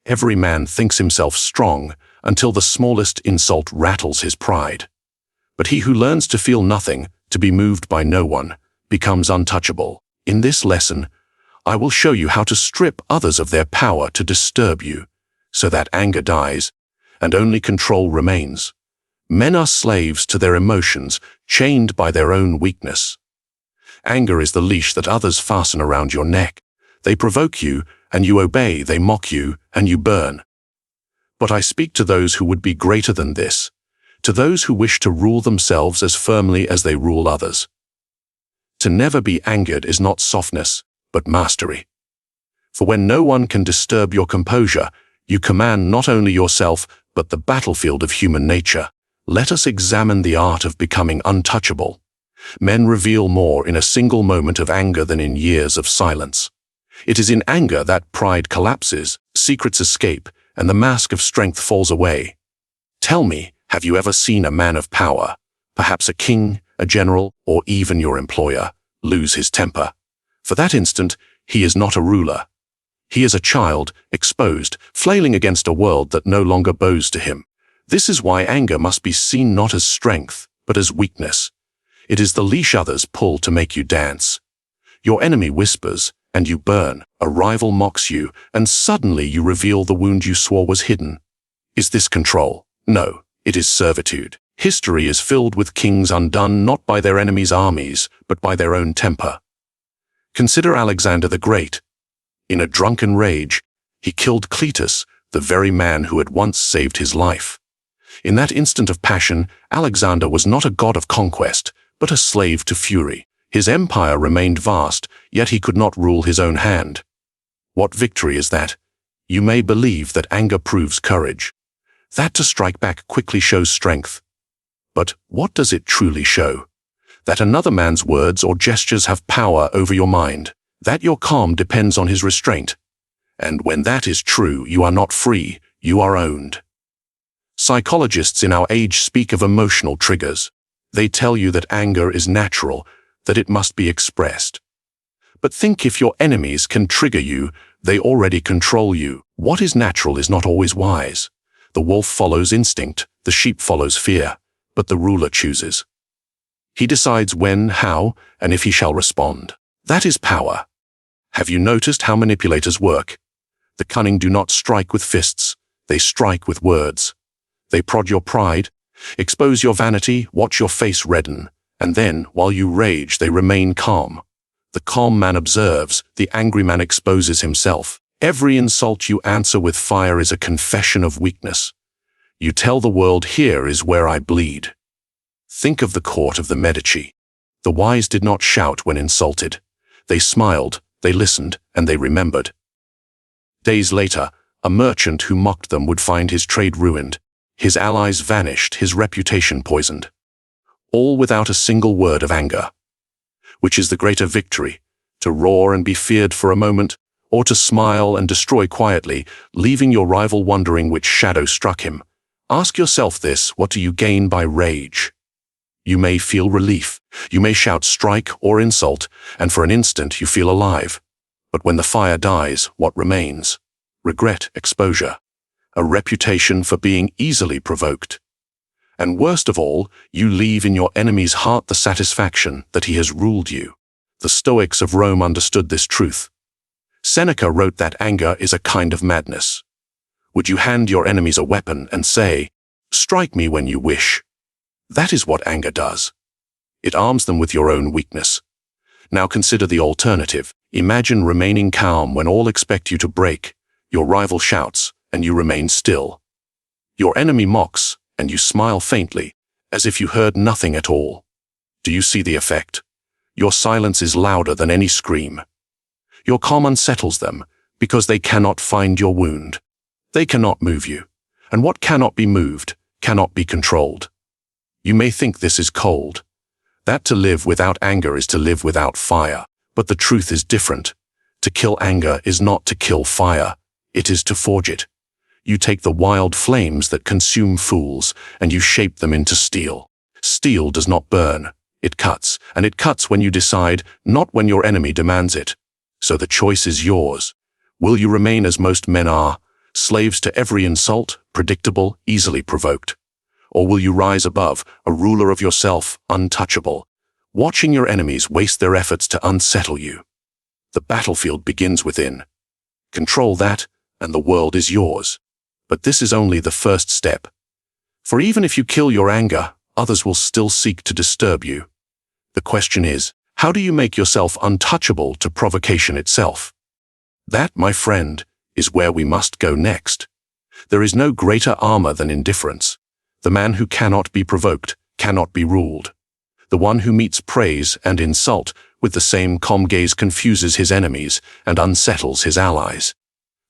Every man thinks himself strong until the smallest insult rattles his pride. But he who learns to feel nothing, to be moved by no one, becomes untouchable. In this lesson, I will show you how to strip others of their power to disturb you, so that anger dies, and only control remains. Men are slaves to their emotions, chained by their own weakness. Anger is the leash that others fasten around your neck. They provoke you, and you obey. They mock you, and you burn. But I speak to those who would be greater than this, to those who wish to rule themselves as firmly as they rule others. To never be angered is not softness, but mastery. For when no one can disturb your composure, you command not only yourself, but the battlefield of human nature. Let us examine the art of becoming untouchable. Men reveal more in a single moment of anger than in years of silence. It is in anger that pride collapses, secrets escape, and the mask of strength falls away. Tell me, have you ever seen a man of power, perhaps a king, a general, or even your employer, lose his temper? For that instant, he is not a ruler. He is a child, exposed, flailing against a world that no longer bows to him. This is why anger must be seen not as strength, but as weakness. It is the leash others pull to make you dance. Your enemy whispers, and you burn. A rival mocks you, and suddenly you reveal the wound you swore was hidden. Is this control? No, it is servitude. History is filled with kings undone not by their enemies' armies, but by their own temper. Consider Alexander the Great. In a drunken rage, he killed Cletus, the very man who had once saved his life. In that instant of passion, Alexander was not a god of conquest, but a slave to fury. His empire remained vast, yet he could not rule his own hand. What victory is that? You may believe that anger proves courage, that to strike back quickly shows strength. But what does it truly show? That another man's words or gestures have power over your mind, that your calm depends on his restraint. And when that is true, you are not free, you are owned. Psychologists in our age speak of emotional triggers. They tell you that anger is natural, that it must be expressed. But think if your enemies can trigger you, they already control you. What is natural is not always wise. The wolf follows instinct, the sheep follows fear, but the ruler chooses. He decides when, how, and if he shall respond. That is power. Have you noticed how manipulators work? The cunning do not strike with fists, they strike with words. They prod your pride, expose your vanity, watch your face redden, and then, while you rage, they remain calm. The calm man observes, the angry man exposes himself. Every insult you answer with fire is a confession of weakness. You tell the world, here is where I bleed. Think of the court of the Medici. The wise did not shout when insulted. They smiled, they listened, and they remembered. Days later, a merchant who mocked them would find his trade ruined, his allies vanished, his reputation poisoned. All without a single word of anger. Which is the greater victory, to roar and be feared for a moment, or to smile and destroy quietly, leaving your rival wondering which shadow struck him? Ask yourself this: what do you gain by rage? You may feel relief, you may shout strike or insult, and for an instant you feel alive. But when the fire dies, what remains? Regret, exposure, a reputation for being easily provoked. And worst of all, you leave in your enemy's heart the satisfaction that he has ruled you. The Stoics of Rome understood this truth. Seneca wrote that anger is a kind of madness. Would you hand your enemies a weapon and say, "Strike me when you wish"? That is what anger does. It arms them with your own weakness. Now consider the alternative. Imagine remaining calm when all expect you to break. Your rival shouts, and you remain still. Your enemy mocks, and you smile faintly, as if you heard nothing at all. Do you see the effect? Your silence is louder than any scream. Your calm unsettles them, because they cannot find your wound. They cannot move you, and what cannot be moved cannot be controlled. You may think this is cold, that to live without anger is to live without fire, but the truth is different. To kill anger is not to kill fire, it is to forge it. You take the wild flames that consume fools, and you shape them into steel. Steel does not burn, it cuts, and it cuts when you decide, not when your enemy demands it. So the choice is yours. Will you remain as most men are, slaves to every insult, predictable, easily provoked? Or will you rise above, a ruler of yourself, untouchable, watching your enemies waste their efforts to unsettle you? The battlefield begins within. Control that, and the world is yours. But this is only the first step. For even if you kill your anger, others will still seek to disturb you. The question is, how do you make yourself untouchable to provocation itself? That, my friend, is where we must go next. There is no greater armor than indifference. The man who cannot be provoked cannot be ruled. The one who meets praise and insult with the same calm gaze confuses his enemies and unsettles his allies.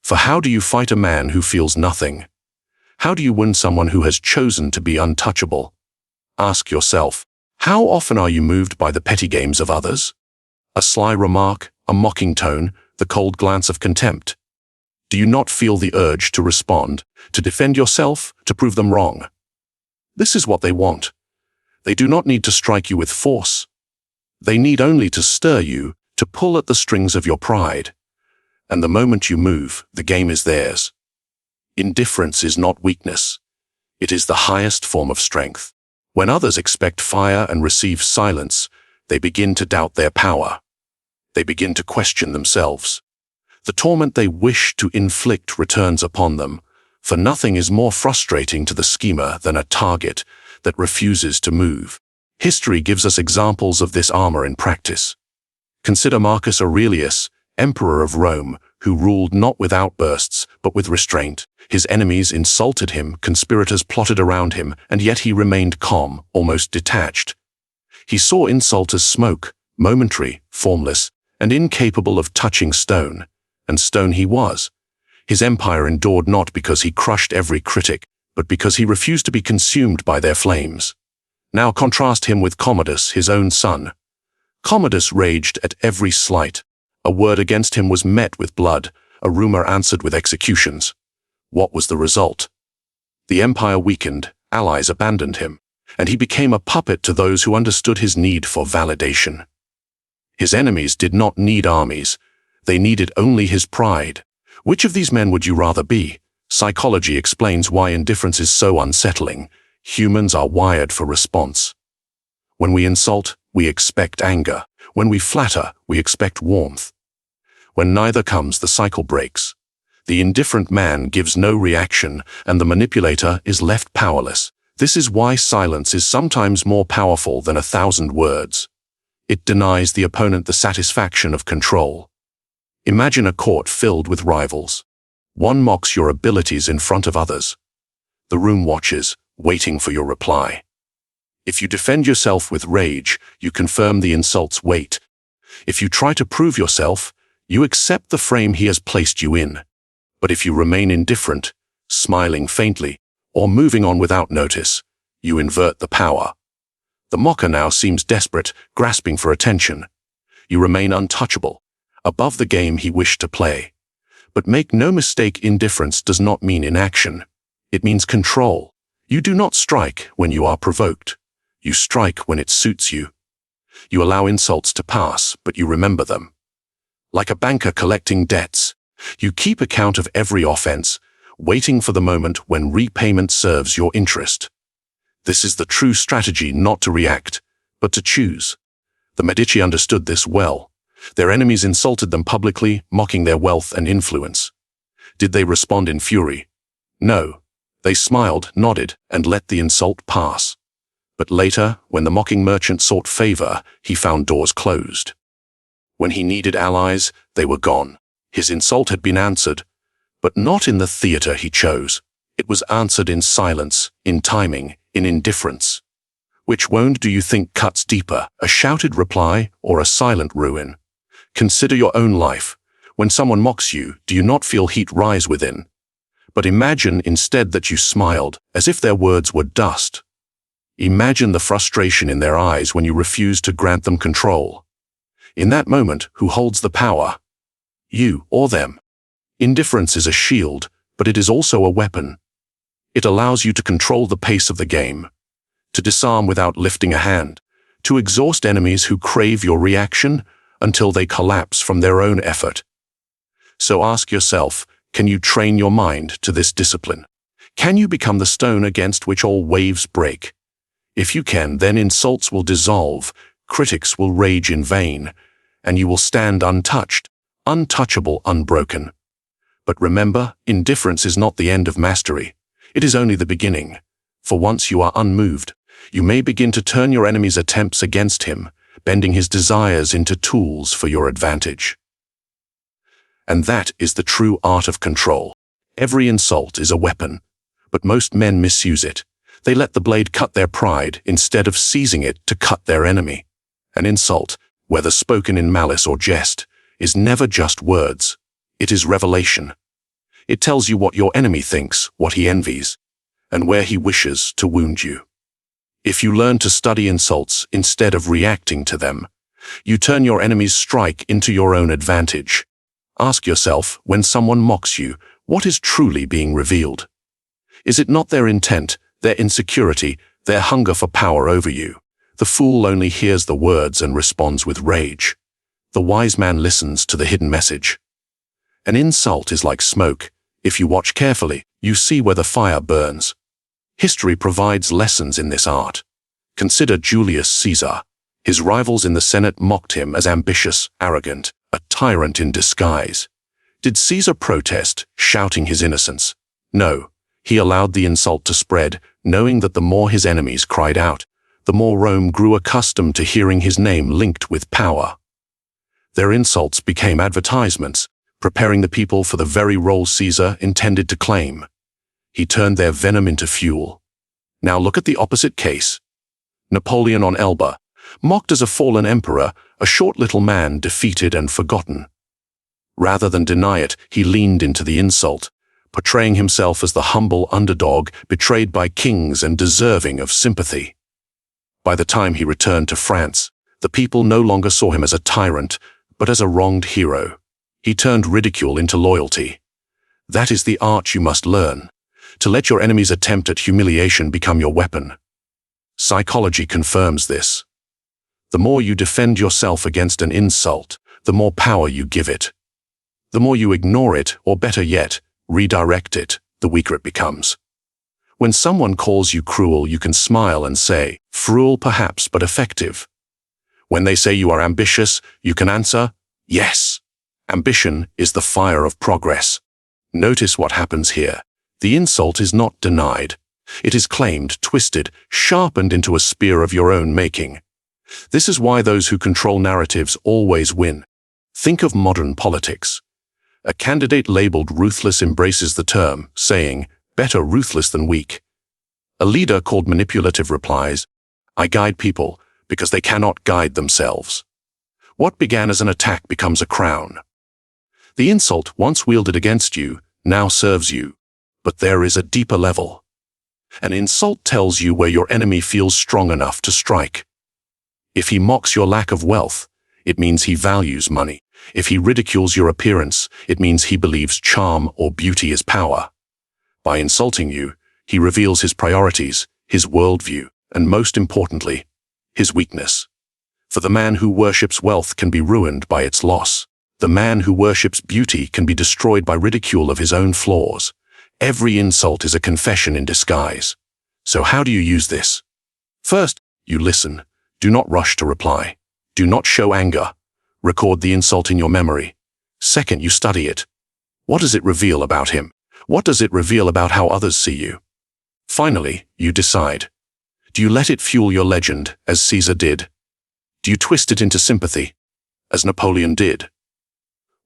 For how do you fight a man who feels nothing? How do you win someone who has chosen to be untouchable? Ask yourself, how often are you moved by the petty games of others? A sly remark, a mocking tone, the cold glance of contempt. Do you not feel the urge to respond, to defend yourself, to prove them wrong? This is what they want. They do not need to strike you with force. They need only to stir you, to pull at the strings of your pride. And the moment you move, the game is theirs. Indifference is not weakness. It is the highest form of strength. When others expect fire and receive silence, they begin to doubt their power. They begin to question themselves. The torment they wish to inflict returns upon them, for nothing is more frustrating to the schemer than a target that refuses to move. History gives us examples of this armor in practice. Consider Marcus Aurelius, Emperor of Rome, who ruled not with outbursts, but with restraint. His enemies insulted him, conspirators plotted around him, and yet he remained calm, almost detached. He saw insult as smoke, momentary, formless, and incapable of touching stone. And stone he was. His empire endured not because he crushed every critic, but because he refused to be consumed by their flames. Now contrast him with Commodus, his own son. Commodus raged at every slight. A word against him was met with blood, a rumor answered with executions. What was the result? The empire weakened, allies abandoned him, and he became a puppet to those who understood his need for validation. His enemies did not need armies. They needed only his pride. Which of these men would you rather be? Psychology explains why indifference is so unsettling. Humans are wired for response. When we insult, we expect anger. When we flatter, we expect warmth. When neither comes, the cycle breaks. The indifferent man gives no reaction, and the manipulator is left powerless. This is why silence is sometimes more powerful than 1,000 words. It denies the opponent the satisfaction of control. Imagine a court filled with rivals. One mocks your abilities in front of others. The room watches, waiting for your reply. If you defend yourself with rage, you confirm the insult's weight. If you try to prove yourself, you accept the frame he has placed you in. But if you remain indifferent, smiling faintly, or moving on without notice, you invert the power. The mocker now seems desperate, grasping for attention. You remain untouchable, above the game he wished to play. But make no mistake, indifference does not mean inaction. It means control. You do not strike when you are provoked. You strike when it suits you. You allow insults to pass, but you remember them. Like a banker collecting debts, you keep account of every offense, waiting for the moment when repayment serves your interest. This is the true strategy, not to react, but to choose. The Medici understood this well. Their enemies insulted them publicly, mocking their wealth and influence. Did they respond in fury? No. They smiled, nodded, and let the insult pass. But later, when the mocking merchant sought favor, he found doors closed. When he needed allies, they were gone. His insult had been answered, but not in the theater he chose. It was answered in silence, in timing, in indifference. Which wound do you think cuts deeper, a shouted reply or a silent ruin? Consider your own life. When someone mocks you, do you not feel heat rise within? But imagine instead that you smiled, as if their words were dust. Imagine the frustration in their eyes when you refuse to grant them control. In that moment, who holds the power? You or them? Indifference is a shield, but it is also a weapon. It allows you to control the pace of the game, to disarm without lifting a hand, to exhaust enemies who crave your reaction until they collapse from their own effort. So ask yourself, Can you train your mind to this discipline? Can you become the stone against which all waves break? If you can, then insults will dissolve, critics will rage in vain, and you will stand untouched, untouchable, unbroken. But remember, indifference is not the end of mastery. It is only the beginning. For once you are unmoved, you may begin to turn your enemy's attempts against him, bending his desires into tools for your advantage. And that is the true art of control. Every insult is a weapon, but most men misuse it. They let the blade cut their pride instead of seizing it to cut their enemy. An insult, whether spoken in malice or jest, is never just words. It is revelation. It tells you what your enemy thinks, what he envies, and where he wishes to wound you. If you learn to study insults instead of reacting to them, you turn your enemy's strike into your own advantage. Ask yourself, when someone mocks you, what is truly being revealed? Is it not their intent, their insecurity, their hunger for power over you? The fool only hears the words and responds with rage. The wise man listens to the hidden message. An insult is like smoke. If you watch carefully, you see where the fire burns. History provides lessons in this art. Consider Julius Caesar. His rivals in the Senate mocked him as ambitious, arrogant, a tyrant in disguise. Did Caesar protest, shouting his innocence? No. He allowed the insult to spread, knowing that the more his enemies cried out, the more Rome grew accustomed to hearing his name linked with power. Their insults became advertisements, preparing the people for the very role Caesar intended to claim. He turned their venom into fuel. Now look at the opposite case. Napoleon on Elba, mocked as a fallen emperor, a short little man defeated and forgotten. Rather than deny it, he leaned into the insult, portraying himself as the humble underdog betrayed by kings and deserving of sympathy. By the time he returned to France, the people no longer saw him as a tyrant, but as a wronged hero. He turned ridicule into loyalty. That is the art you must learn, to let your enemy's attempt at humiliation become your weapon. Psychology confirms this. The more you defend yourself against an insult, the more power you give it. The more you ignore it, or better yet, redirect it, the weaker it becomes. When someone calls you cruel, you can smile and say, "Cruel perhaps, but effective." When they say you are ambitious, you can answer, "Yes." Ambition is the fire of progress. Notice what happens here. The insult is not denied. It is claimed, twisted, sharpened into a spear of your own making. This is why those who control narratives always win. Think of modern politics. A candidate labeled ruthless embraces the term, saying, "Better ruthless than weak." A leader called manipulative replies, "I guide people because they cannot guide themselves." What began as an attack becomes a crown. The insult once wielded against you now serves you, but there is a deeper level. An insult tells you where your enemy feels strong enough to strike. If he mocks your lack of wealth, it means he values money. If he ridicules your appearance, it means he believes charm or beauty is power. By insulting you, he reveals his priorities, his worldview, and most importantly, his weakness. For the man who worships wealth can be ruined by its loss. The man who worships beauty can be destroyed by ridicule of his own flaws. Every insult is a confession in disguise. So how do you use this? First, you listen. Do not rush to reply. Do not show anger. Record the insult in your memory. Second, you study it. What does it reveal about him? What does it reveal about how others see you? Finally, you decide. Do you let it fuel your legend, as Caesar did? Do you twist it into sympathy, as Napoleon did?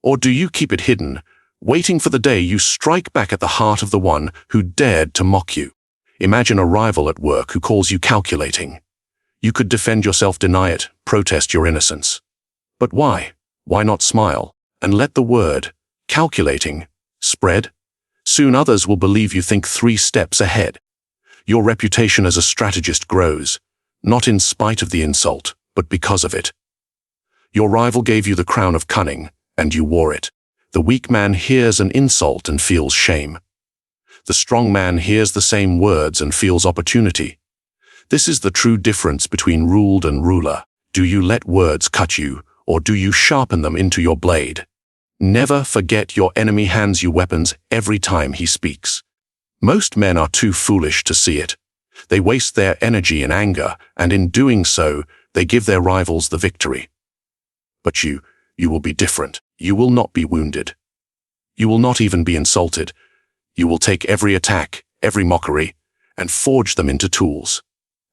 Or do you keep it hidden, waiting for the day you strike back at the heart of the one who dared to mock you? Imagine a rival at work who calls you calculating. You could defend yourself, deny it, protest your innocence. But why? Why not smile and let the word, calculating, spread? Soon others will believe you think 3 steps ahead. Your reputation as a strategist grows, not in spite of the insult, but because of it. Your rival gave you the crown of cunning, and you wore it. The weak man hears an insult and feels shame. The strong man hears the same words and feels opportunity. This is the true difference between ruled and ruler. Do you let words cut you, or do you sharpen them into your blade? Never forget your enemy hands you weapons every time he speaks. Most men are too foolish to see it. They waste their energy in anger, and in doing so, they give their rivals the victory. But you will be different. You will not be wounded. You will not even be insulted. You will take every attack, every mockery, and forge them into tools.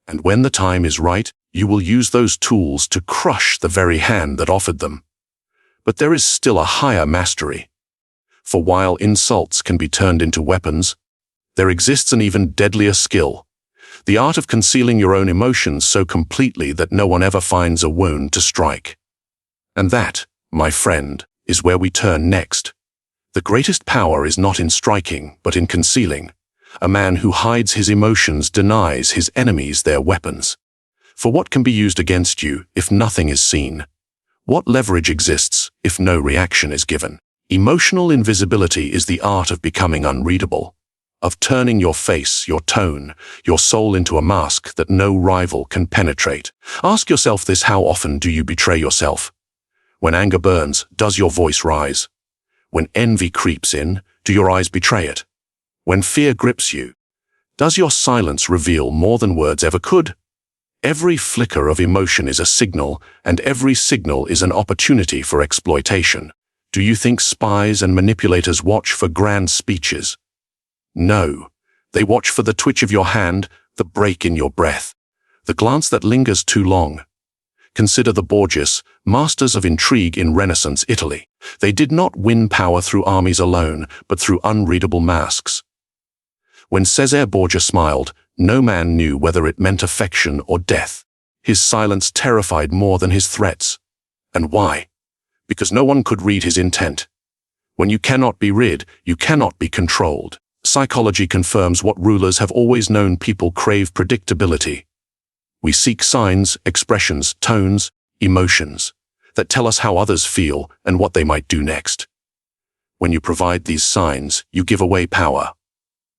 And when the time is right, you will use those tools to crush the very hand that offered them. But there is still a higher mastery. For while insults can be turned into weapons, there exists an even deadlier skill, the art of concealing your own emotions so completely that no one ever finds a wound to strike. And that, my friend, is where we turn next. The greatest power is not in striking, but in concealing. A man who hides his emotions denies his enemies their weapons. For what can be used against you if nothing is seen? What leverage exists if no reaction is given? Emotional invisibility is the art of becoming unreadable, of turning your face, your tone, your soul into a mask that no rival can penetrate. Ask yourself this: how often do you betray yourself? When anger burns, does your voice rise? When envy creeps in, do your eyes betray it? When fear grips you, does your silence reveal more than words ever could? Every flicker of emotion is a signal, and every signal is an opportunity for exploitation. Do you think spies and manipulators watch for grand speeches? No, they watch for the twitch of your hand, the break in your breath, the glance that lingers too long. Consider the Borgias, masters of intrigue in Renaissance Italy. They did not win power through armies alone, but through unreadable masks. When Cesare Borgia smiled, no man knew whether it meant affection or death. His silence terrified more than his threats. And why? Because no one could read his intent. When you cannot be read, you cannot be controlled. Psychology confirms what rulers have always known: people crave predictability. We seek signs, expressions, tones, emotions that tell us how others feel and what they might do next. When you provide these signs, you give away power.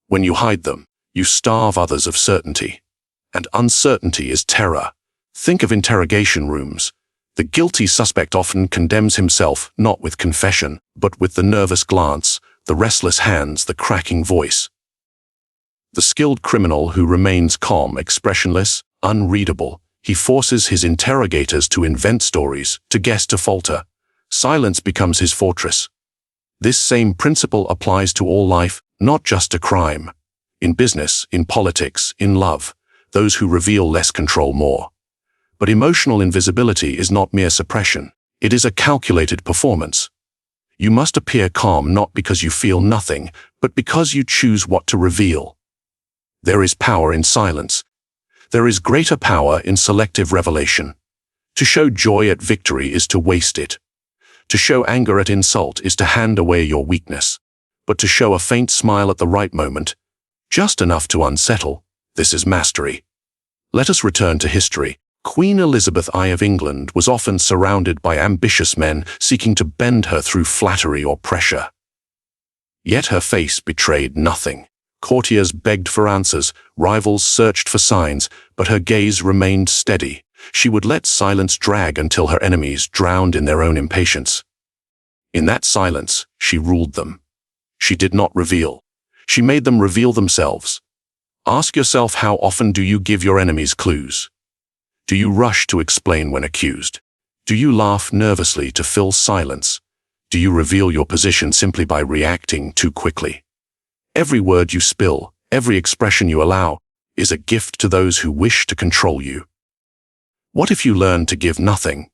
When you hide them, you starve others of certainty. And uncertainty is terror. Think of interrogation rooms. The guilty suspect often condemns himself not with confession, but with the nervous glance, the restless hands, the cracking voice. The skilled criminal who remains calm, expressionless, unreadable, he forces his interrogators to invent stories, to guess, to falter. Silence becomes his fortress. This same principle applies to all life, not just to crime. In business, in politics, in love, those who reveal less control more. But emotional invisibility is not mere suppression. It is a calculated performance. You must appear calm not because you feel nothing, but because you choose what to reveal. There is power in silence. There is greater power in selective revelation. To show joy at victory is to waste it. To show anger at insult is to hand away your weakness. But to show a faint smile at the right moment, just enough to unsettle, this is mastery. Let us return to history. Queen Elizabeth I of England was often surrounded by ambitious men seeking to bend her through flattery or pressure. Yet her face betrayed nothing. Courtiers begged for answers, rivals searched for signs, but her gaze remained steady. She would let silence drag until her enemies drowned in their own impatience. In that silence, she ruled them. She did not reveal. She made them reveal themselves. Ask yourself, how often do you give your enemies clues? Do you rush to explain when accused? Do you laugh nervously to fill silence? Do you reveal your position simply by reacting too quickly? Every word you spill, every expression you allow, is a gift to those who wish to control you. What if you learn to give nothing?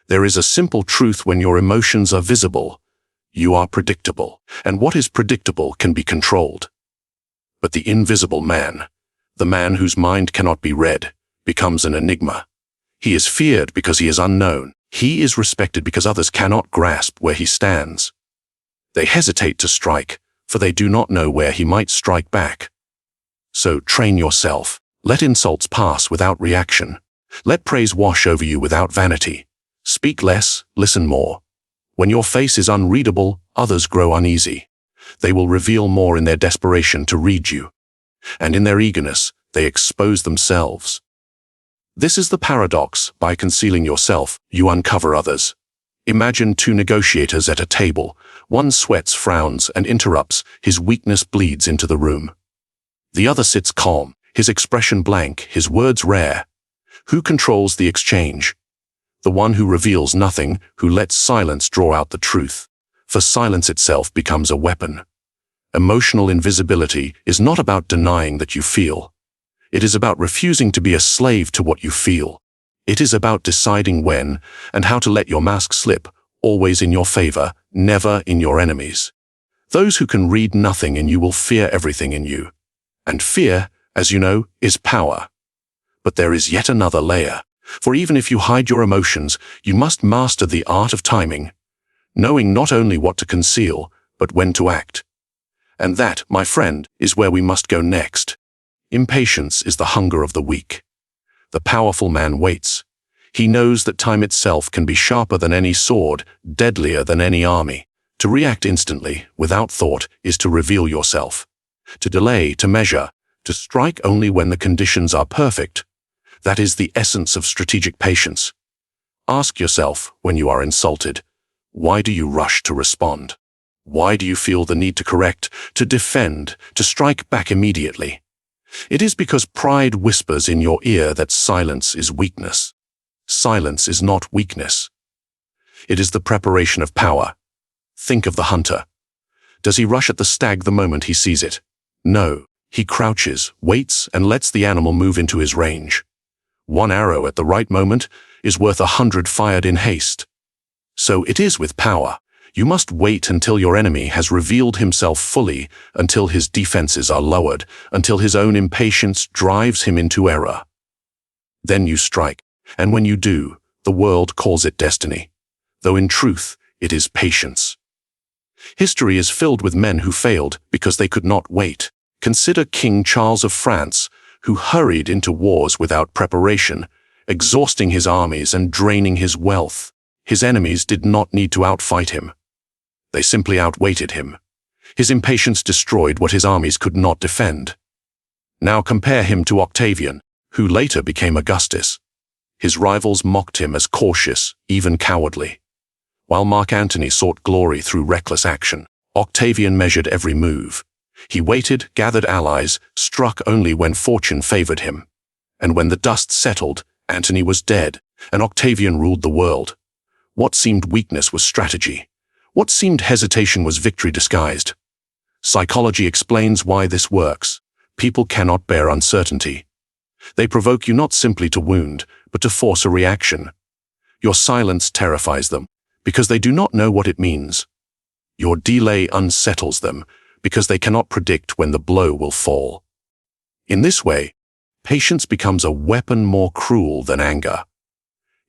There is a simple truth: when your emotions are visible, you are predictable, and what is predictable can be controlled. But the invisible man, the man whose mind cannot be read, becomes an enigma. He is feared because he is unknown. He is respected because others cannot grasp where he stands. They hesitate to strike, for they do not know where he might strike back. So train yourself. Let insults pass without reaction. Let praise wash over you without vanity. Speak less, listen more. When your face is unreadable, others grow uneasy. They will reveal more in their desperation to read you. And in their eagerness, they expose themselves. This is the paradox: by concealing yourself, you uncover others. Imagine two negotiators at a table. One sweats, frowns, and interrupts. His weakness bleeds into the room. The other sits calm, his expression blank, his words rare. Who controls the exchange? The one who reveals nothing, who lets silence draw out the truth. For silence itself becomes a weapon. Emotional invisibility is not about denying that you feel. It is about refusing to be a slave to what you feel. It is about deciding when and how to let your mask slip, always in your favor, never in your enemies. Those who can read nothing in you will fear everything in you. And fear, as you know, is power. But there is yet another layer, for even if you hide your emotions, you must master the art of timing, knowing not only what to conceal, but when to act. And that, my friend, is where we must go next. Impatience is the hunger of the weak. The powerful man waits. He knows that time itself can be sharper than any sword, deadlier than any army. To react instantly, without thought, is to reveal yourself. To delay, to measure, to strike only when the conditions are perfect. That is the essence of strategic patience. Ask yourself, when you are insulted, why do you rush to respond? Why do you feel the need to correct, to defend, to strike back immediately? It is because pride whispers in your ear that silence is weakness. Silence is not weakness. It is the preparation of power. Think of the hunter. Does he rush at the stag the moment he sees it? No, he crouches, waits, and lets the animal move into his range. One arrow at the right moment is worth 100 fired in haste. So it is with power. You must wait until your enemy has revealed himself fully, until his defenses are lowered, until his own impatience drives him into error. Then you strike, and when you do, the world calls it destiny, though in truth, it is patience. History is filled with men who failed because they could not wait. Consider King Charles of France, who hurried into wars without preparation, exhausting his armies and draining his wealth. His enemies did not need to outfight him. They simply outweighted him. His impatience destroyed what his armies could not defend. Now compare him to Octavian, who later became Augustus. His rivals mocked him as cautious, even cowardly. While Mark Antony sought glory through reckless action, Octavian measured every move. He waited, gathered allies, struck only when fortune favored him. And when the dust settled, Antony was dead, and Octavian ruled the world. What seemed weakness was strategy. What seemed hesitation was victory disguised. Psychology explains why this works. People cannot bear uncertainty. They provoke you not simply to wound, but to force a reaction. Your silence terrifies them, because they do not know what it means. Your delay unsettles them, because they cannot predict when the blow will fall. In this way, patience becomes a weapon more cruel than anger.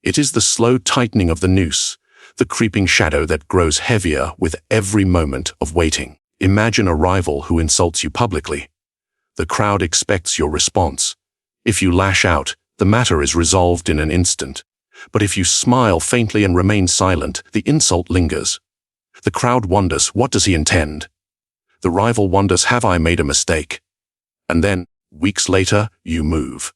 It is the slow tightening of the noose, the creeping shadow that grows heavier with every moment of waiting. Imagine a rival who insults you publicly. The crowd expects your response. If you lash out, the matter is resolved in an instant. But if you smile faintly and remain silent, the insult lingers. The crowd wonders, what does he intend? The rival wonders, have I made a mistake? And then, weeks later, you move.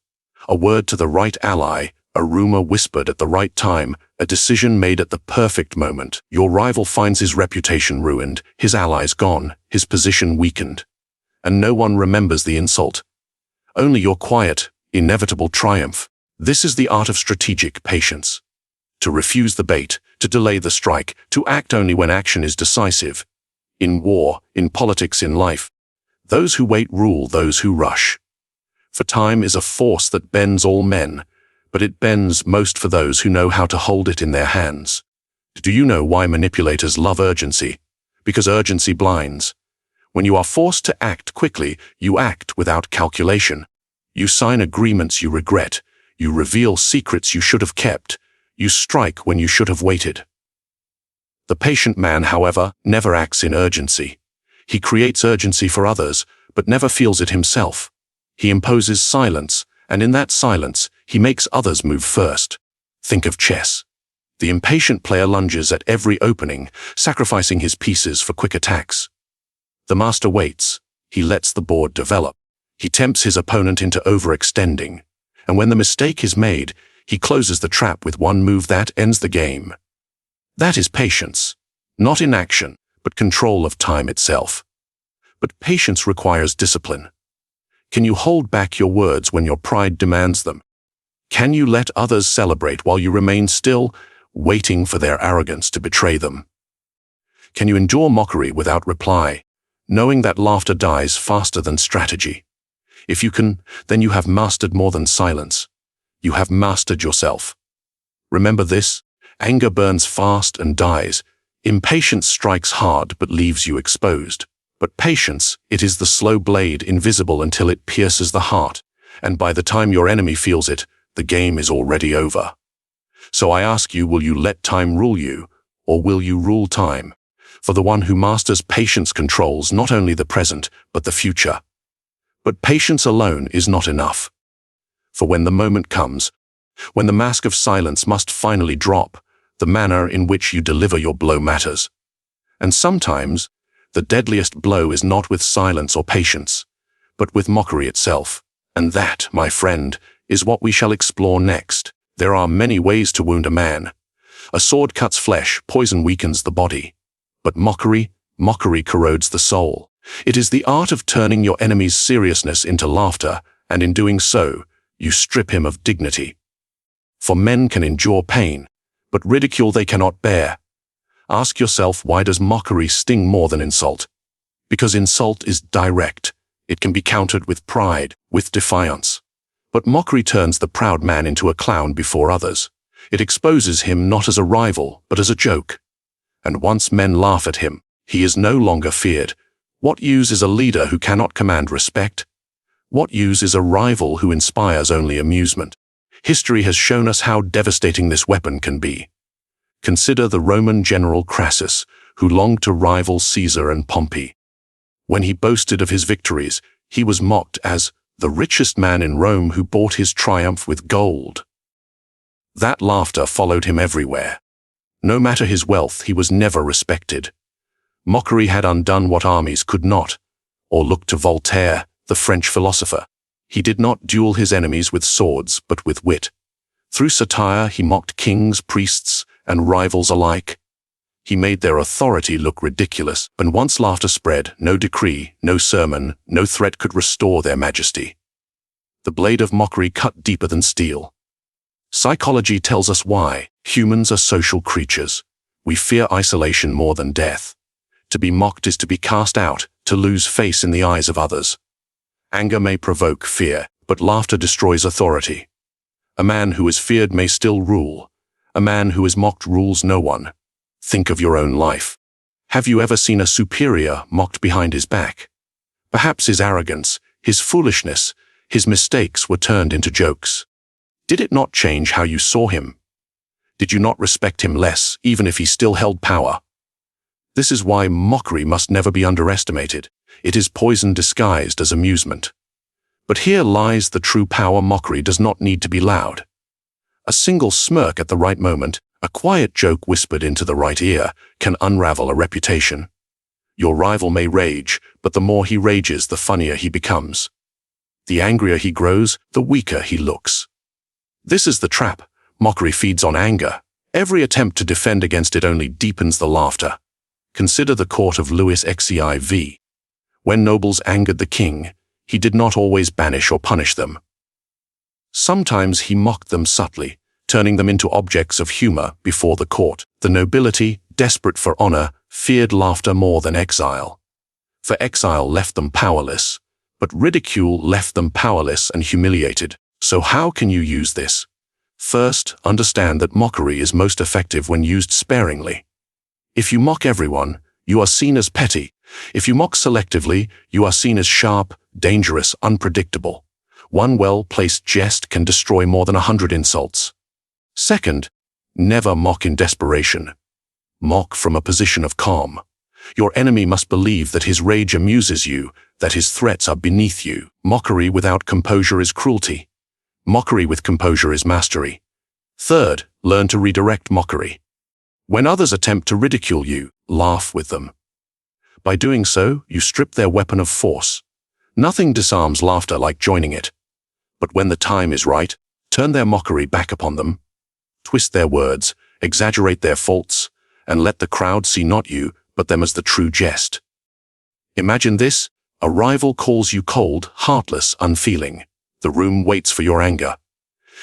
A word to the right ally, a rumor whispered at the right time, a decision made at the perfect moment. Your rival finds his reputation ruined, his allies gone, his position weakened. And no one remembers the insult. Only your quiet, inevitable triumph. This is the art of strategic patience. To refuse the bait, to delay the strike, to act only when action is decisive. In war, in politics, in life, those who wait rule those who rush. For time is a force that bends all men, but it bends most for those who know how to hold it in their hands. Do you know why manipulators love urgency? Because urgency blinds. When you are forced to act quickly, you act without calculation. You sign agreements you regret. You reveal secrets you should have kept. You strike when you should have waited. The patient man, however, never acts in urgency. He creates urgency for others, but never feels it himself. He imposes silence, and in that silence, he makes others move first. Think of chess. The impatient player lunges at every opening, sacrificing his pieces for quick attacks. The master waits. He lets the board develop. He tempts his opponent into overextending. And when the mistake is made, he closes the trap with one move that ends the game. That is patience, not inaction, but control of time itself. But patience requires discipline. Can you hold back your words when your pride demands them? Can you let others celebrate while you remain still, waiting for their arrogance to betray them? Can you endure mockery without reply, knowing that laughter dies faster than strategy? If you can, then you have mastered more than silence. You have mastered yourself. Remember this: anger burns fast and dies. Impatience strikes hard but leaves you exposed. But patience, it is the slow blade, invisible until it pierces the heart, and by the time your enemy feels it, the game is already over. So I ask you, will you let time rule you, or will you rule time? For the one who masters patience controls not only the present, but the future. But patience alone is not enough. For when the moment comes, when the mask of silence must finally drop, the manner in which you deliver your blow matters. And sometimes, the deadliest blow is not with silence or patience, but with mockery itself. And that, my friend, is what we shall explore next. There are many ways to wound a man. A sword cuts flesh, poison weakens the body. But mockery corrodes the soul. It is the art of turning your enemy's seriousness into laughter, and in doing so, you strip him of dignity. For men can endure pain, but ridicule they cannot bear. Ask yourself, why does mockery sting more than insult? Because insult is direct. It can be countered with pride, with defiance. But mockery turns the proud man into a clown before others. It exposes him not as a rival, but as a joke. And once men laugh at him, he is no longer feared. What use is a leader who cannot command respect? What use is a rival who inspires only amusement? History has shown us how devastating this weapon can be. Consider the Roman general Crassus, who longed to rival Caesar and Pompey. When he boasted of his victories, he was mocked as the richest man in Rome who bought his triumph with gold. That laughter followed him everywhere. No matter his wealth, he was never respected. Mockery had undone what armies could not. Or look to Voltaire, the French philosopher. He did not duel his enemies with swords, but with wit. Through satire, he mocked kings, priests, and rivals alike. He made their authority look ridiculous, and once laughter spread, no decree, no sermon, no threat could restore their majesty. The blade of mockery cut deeper than steel. Psychology tells us why. Humans are social creatures. We fear isolation more than death. To be mocked is to be cast out, to lose face in the eyes of others. Anger may provoke fear, but laughter destroys authority. A man who is feared may still rule. A man who is mocked rules no one. Think of your own life. Have you ever seen a superior mocked behind his back? Perhaps his arrogance, his foolishness, his mistakes were turned into jokes. Did it not change how you saw him? Did you not respect him less, even if he still held power? This is why mockery must never be underestimated. It is poison disguised as amusement. But here lies the true power. Mockery does not need to be loud. A single smirk at the right moment, a quiet joke whispered into the right ear, can unravel a reputation. Your rival may rage, but the more he rages, the funnier he becomes. The angrier he grows, the weaker he looks. This is the trap. Mockery feeds on anger. Every attempt to defend against it only deepens the laughter. Consider the court of Louis XIV. When nobles angered the king, he did not always banish or punish them. Sometimes he mocked them subtly, turning them into objects of humor before the court. The nobility, desperate for honor, feared laughter more than exile. For exile left them powerless, but ridicule left them powerless and humiliated. So how can you use this? First, understand that mockery is most effective when used sparingly. If you mock everyone, you are seen as petty. If you mock selectively, you are seen as sharp, dangerous, unpredictable. One well-placed jest can destroy more than 100 insults. Second, never mock in desperation. Mock from a position of calm. Your enemy must believe that his rage amuses you, that his threats are beneath you. Mockery without composure is cruelty. Mockery with composure is mastery. Third, learn to redirect mockery. When others attempt to ridicule you, laugh with them. By doing so, you strip their weapon of force. Nothing disarms laughter like joining it. But when the time is right, turn their mockery back upon them. Twist their words, exaggerate their faults, and let the crowd see not you, but them as the true jest. Imagine this: a rival calls you cold, heartless, unfeeling. The room waits for your anger.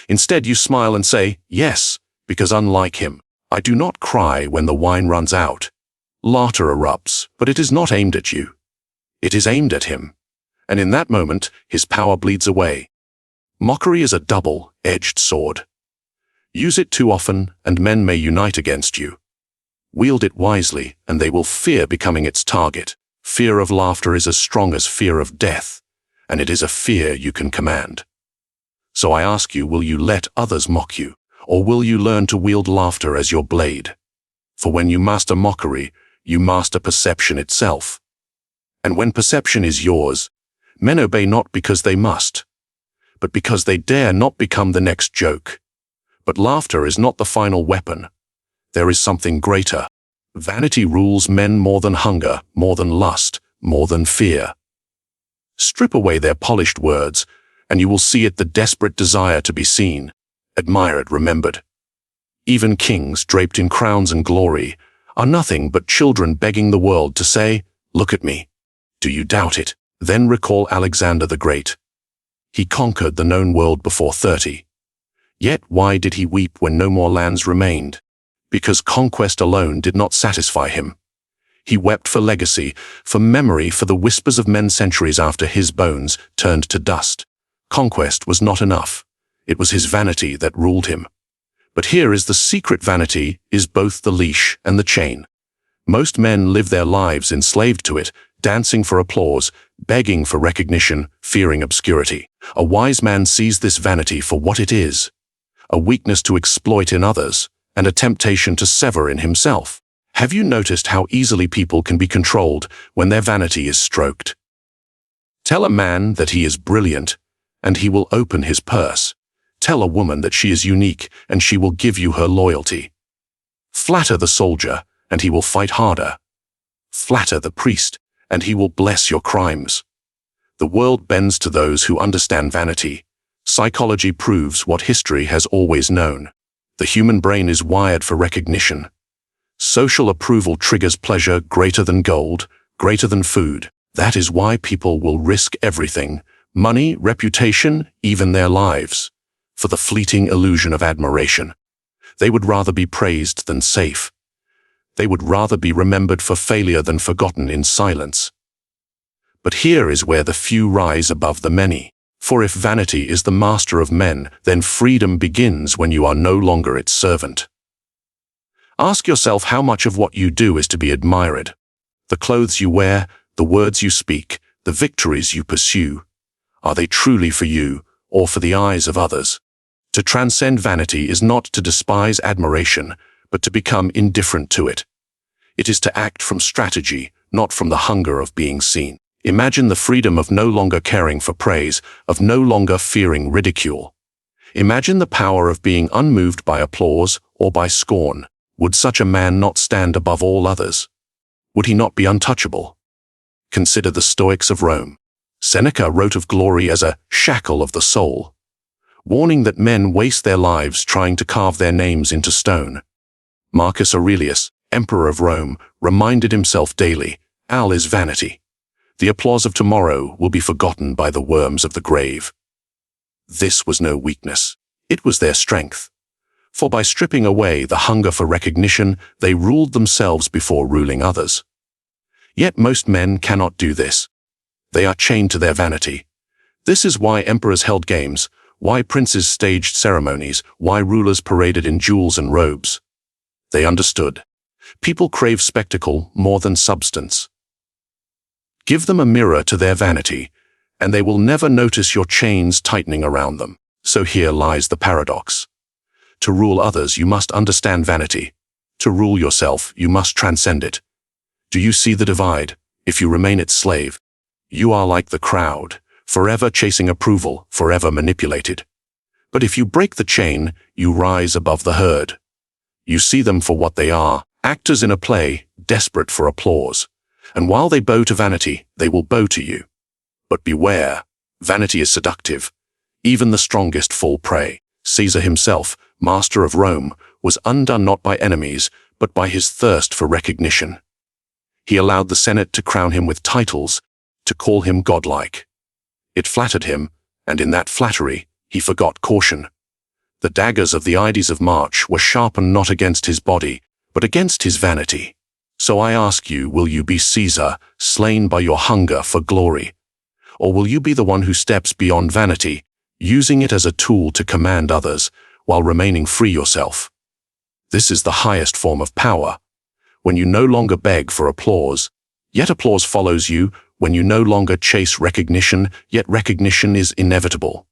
Instead, you smile and say, "Yes, because unlike him, I do not cry when the wine runs out." Laughter erupts, but it is not aimed at you. It is aimed at him. And in that moment, his power bleeds away. Mockery is a double-edged sword. Use it too often, and men may unite against you. Wield it wisely, and they will fear becoming its target. Fear of laughter is as strong as fear of death, and it is a fear you can command. So I ask you, will you let others mock you, or will you learn to wield laughter as your blade? For when you master mockery, you master perception itself. And when perception is yours, men obey not because they must, but because they dare not become the next joke. But laughter is not the final weapon. There is something greater. Vanity rules men more than hunger, more than lust, more than fear. Strip away their polished words, and you will see it: the desperate desire to be seen, admired, remembered. Even kings, draped in crowns and glory, are nothing but children begging the world to say, "Look at me." Do you doubt it? Then recall Alexander the Great. He conquered the known world before 30. Yet why did he weep when no more lands remained? Because conquest alone did not satisfy him. He wept for legacy, for memory, for the whispers of men centuries after his bones turned to dust. Conquest was not enough. It was his vanity that ruled him. But here is the secret: vanity is both the leash and the chain. Most men live their lives enslaved to it, dancing for applause, begging for recognition, fearing obscurity. A wise man sees this vanity for what it is: a weakness to exploit in others, and a temptation to sever in himself. Have you noticed how easily people can be controlled when their vanity is stroked? Tell a man that he is brilliant, and he will open his purse. Tell a woman that she is unique, and she will give you her loyalty. Flatter the soldier, and he will fight harder. Flatter the priest, and he will bless your crimes. The world bends to those who understand vanity. Psychology proves what history has always known. The human brain is wired for recognition. Social approval triggers pleasure greater than gold, greater than food. That is why people will risk everything: money, reputation, even their lives, for the fleeting illusion of admiration. They would rather be praised than safe. They would rather be remembered for failure than forgotten in silence. But here is where the few rise above the many. For if vanity is the master of men, then freedom begins when you are no longer its servant. Ask yourself how much of what you do is to be admired. The clothes you wear, the words you speak, the victories you pursue. Are they truly for you, or for the eyes of others? To transcend vanity is not to despise admiration, but to become indifferent to it. It is to act from strategy, not from the hunger of being seen. Imagine the freedom of no longer caring for praise, of no longer fearing ridicule. Imagine the power of being unmoved by applause or by scorn. Would such a man not stand above all others? Would he not be untouchable? Consider the Stoics of Rome. Seneca wrote of glory as a shackle of the soul, warning that men waste their lives trying to carve their names into stone. Marcus Aurelius, Emperor of Rome, reminded himself daily, "All is vanity. The applause of tomorrow will be forgotten by the worms of the grave." This was no weakness. It was their strength. For by stripping away the hunger for recognition, they ruled themselves before ruling others. Yet most men cannot do this. They are chained to their vanity. This is why emperors held games, why princes staged ceremonies, why rulers paraded in jewels and robes. They understood. People crave spectacle more than substance. Give them a mirror to their vanity, and they will never notice your chains tightening around them. So here lies the paradox. To rule others, you must understand vanity. To rule yourself, you must transcend it. Do you see the divide? If you remain its slave, you are like the crowd, forever chasing approval, forever manipulated. But if you break the chain, you rise above the herd. You see them for what they are, actors in a play, desperate for applause. And while they bow to vanity, they will bow to you. But beware, vanity is seductive. Even the strongest fall prey. Caesar himself, master of Rome, was undone not by enemies, but by his thirst for recognition. He allowed the Senate to crown him with titles, to call him godlike. It flattered him, and in that flattery, he forgot caution. The daggers of the Ides of March were sharpened not against his body, but against his vanity. So I ask you, will you be Caesar, slain by your hunger for glory? Or will you be the one who steps beyond vanity, using it as a tool to command others, while remaining free yourself? This is the highest form of power, when you no longer beg for applause, yet applause follows you, when you no longer chase recognition, yet recognition is inevitable.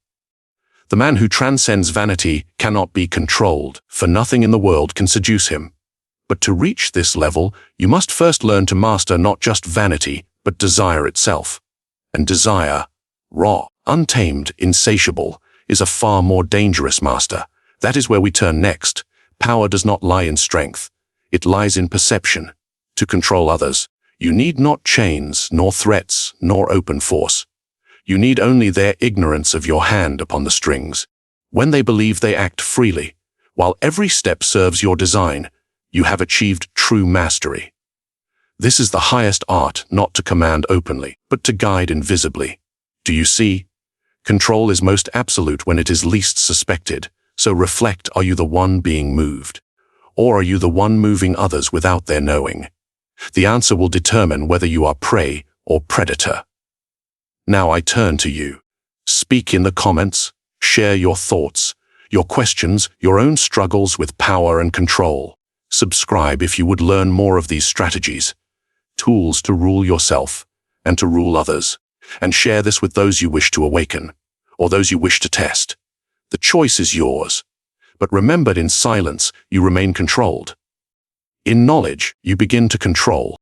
The man who transcends vanity cannot be controlled, for nothing in the world can seduce him. But to reach this level, you must first learn to master not just vanity, but desire itself. And desire, raw, untamed, insatiable, is a far more dangerous master. That is where we turn next. Power does not lie in strength. It lies in perception. To control others, you need not chains, nor threats, nor open force. You need only their ignorance of your hand upon the strings. When they believe they act freely, while every step serves your design, you have achieved true mastery. This is the highest art, not to command openly, but to guide invisibly. Do you see? Control is most absolute when it is least suspected. So reflect, are you the one being moved? Or are you the one moving others without their knowing? The answer will determine whether you are prey or predator. Now I turn to you. Speak in the comments, share your thoughts, your questions, your own struggles with power and control. Subscribe if you would learn more of these strategies, tools to rule yourself and to rule others, and share this with those you wish to awaken, or those you wish to test. The choice is yours, but remember, in silence, you remain controlled. In knowledge, you begin to control.